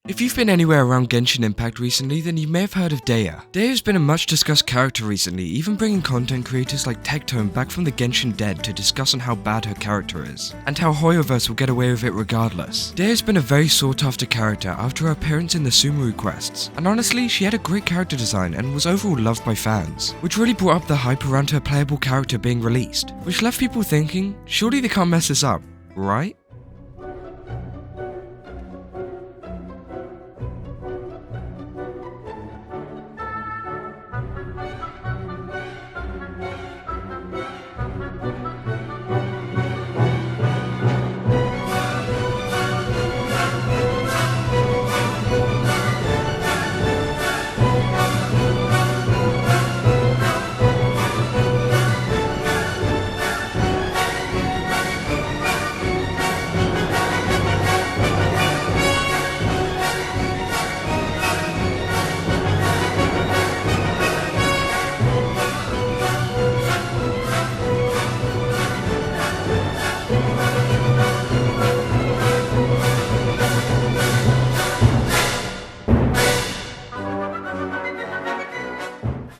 If you've been anywhere around Genshin Impact recently, then you may have heard of Dehya. Dehya has been a much discussed character recently, even bringing content creators like Tectone back from the Genshin dead to discuss on how bad her character is, and how Hoyoverse will get away with it regardless. Dehya has been a very sought after character after her appearance in the Sumeru quests, and honestly, she had a great character design and was overall loved by fans, which really brought up the hype around her playable character being released, which left people thinking, surely they can't mess this up, right?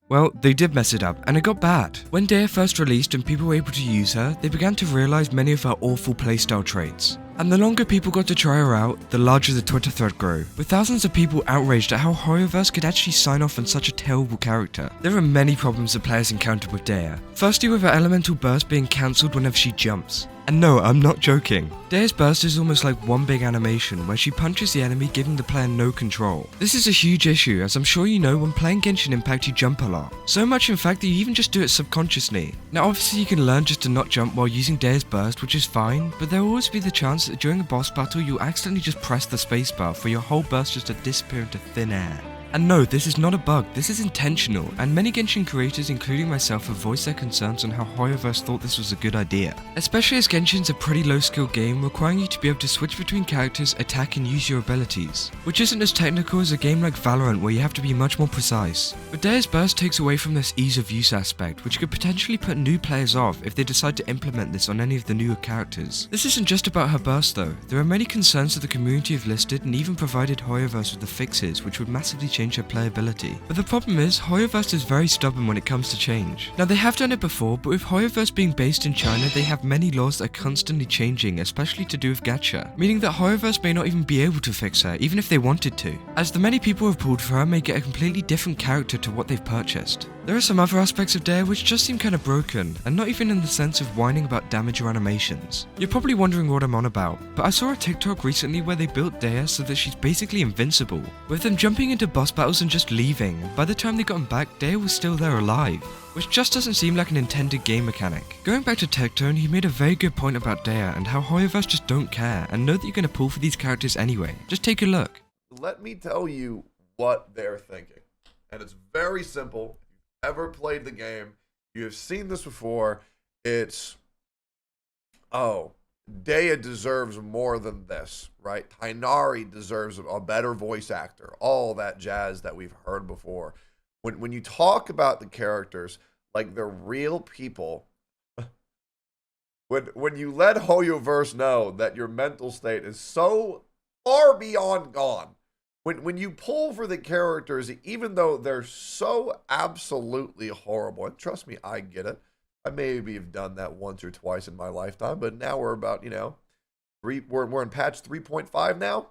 Well, they did mess it up, and it got bad. When Dehya first released and people were able to use her, they began to realize many of her awful playstyle traits. And the longer people got to try her out, the larger the Twitter thread grew, with thousands of people outraged at how Hoyoverse could actually sign off on such a terrible character. There are many problems the players encountered with Dehya. Firstly, with her elemental burst being cancelled whenever she jumps. And no, I'm not joking. Dehya's burst is almost like one big animation where she punches the enemy, giving the player no control. This is a huge issue, as I'm sure you know when playing Genshin Impact you jump a lot. So much in fact that you even just do it subconsciously. Now obviously you can learn just to not jump while using Dehya's burst, which is fine, but there will always be the chance that during a boss battle you'll accidentally just press the spacebar for your whole burst just to disappear into thin air. And no, this is not a bug, this is intentional, and many Genshin creators including myself have voiced their concerns on how Hoyoverse thought this was a good idea. Especially as Genshin's a pretty low skill game requiring you to be able to switch between characters, attack and use your abilities, which isn't as technical as a game like Valorant where you have to be much more precise. But Dehya's burst takes away from this ease of use aspect, which could potentially put new players off if they decide to implement this on any of the newer characters. This isn't just about her burst though, there are many concerns that the community have listed and even provided Hoyoverse with the fixes which would massively change her playability. But the problem is, Hoyoverse is very stubborn when it comes to change. Now they have done it before, but with Hoyoverse being based in China, they have many laws that are constantly changing, especially to do with gacha, meaning that Hoyoverse may not even be able to fix her, even if they wanted to, as the many people who have pulled for her may get a completely different character to what they've purchased. There are some other aspects of Dehya which just seem kinda broken, and not even in the sense of whining about damage or animations. You're probably wondering what I'm on about, but I saw a TikTok recently where they built Dehya so that she's basically invincible, with them jumping into boss battles and just leaving, and by the time they got him back, Dehya was still there alive, which just doesn't seem like an intended game mechanic. Going back to Tectone, he made a very good point about Dehya and how Hoyoverse just don't care and know that you're gonna pull for these characters anyway. Just take a look. Let me tell you what they're thinking, and it's very simple. Ever played the game, you have seen this before. It's, oh, Dehya deserves more than this, right? Tainari deserves a better voice actor, all that jazz that we've heard before. When you talk about the characters like they're real people, when you let Hoyoverse know that your mental state is so far beyond gone, when you pull for the characters, even though they're so absolutely horrible, and trust me, I get it. I maybe have done that once or twice in my lifetime, but now we're about, we're in patch 3.5 now.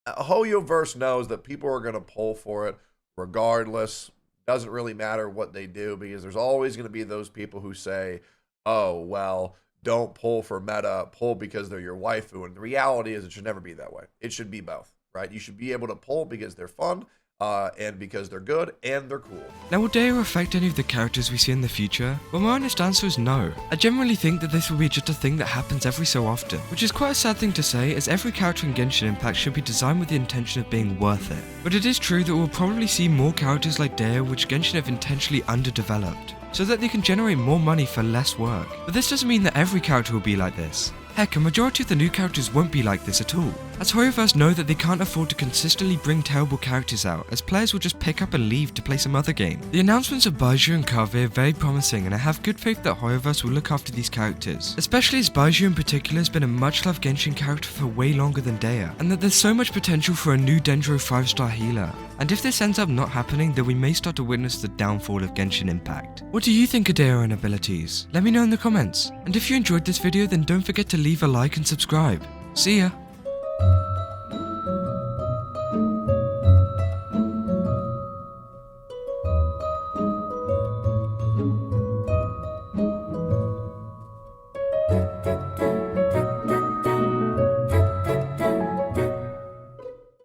Hoyoverse knows that people are going to pull for it regardless. Doesn't really matter what they do, because there's always going to be those people who say, oh, well, don't pull for meta, pull because they're your waifu. And the reality is it should never be that way. It should be both. Right? You should be able to pull because they're fun, and because they're good, and they're cool. Now will Dehya affect any of the characters we see in the future? Well, my honest answer is no. I generally think that this will be just a thing that happens every so often, which is quite a sad thing to say, as every character in Genshin Impact should be designed with the intention of being worth it. But it is true that we'll probably see more characters like Dehya which Genshin have intentionally underdeveloped, so that they can generate more money for less work. But this doesn't mean that every character will be like this. Heck, a majority of the new characters won't be like this at all. as Hoyoverse know that they can't afford to consistently bring terrible characters out, as players will just pick up and leave to play some other game. The announcements of Baiju and Kaveh are very promising, and I have good faith that Hoyoverse will look after these characters, especially as Baiju in particular has been a much loved Genshin character for way longer than Dehya, and that there's so much potential for a new Dendro 5-star healer. And if this ends up not happening, then we may start to witness the downfall of Genshin Impact. What do you think of Dehya and abilities? Let me know in the comments. And if you enjoyed this video, then don't forget to leave a like and subscribe. See ya!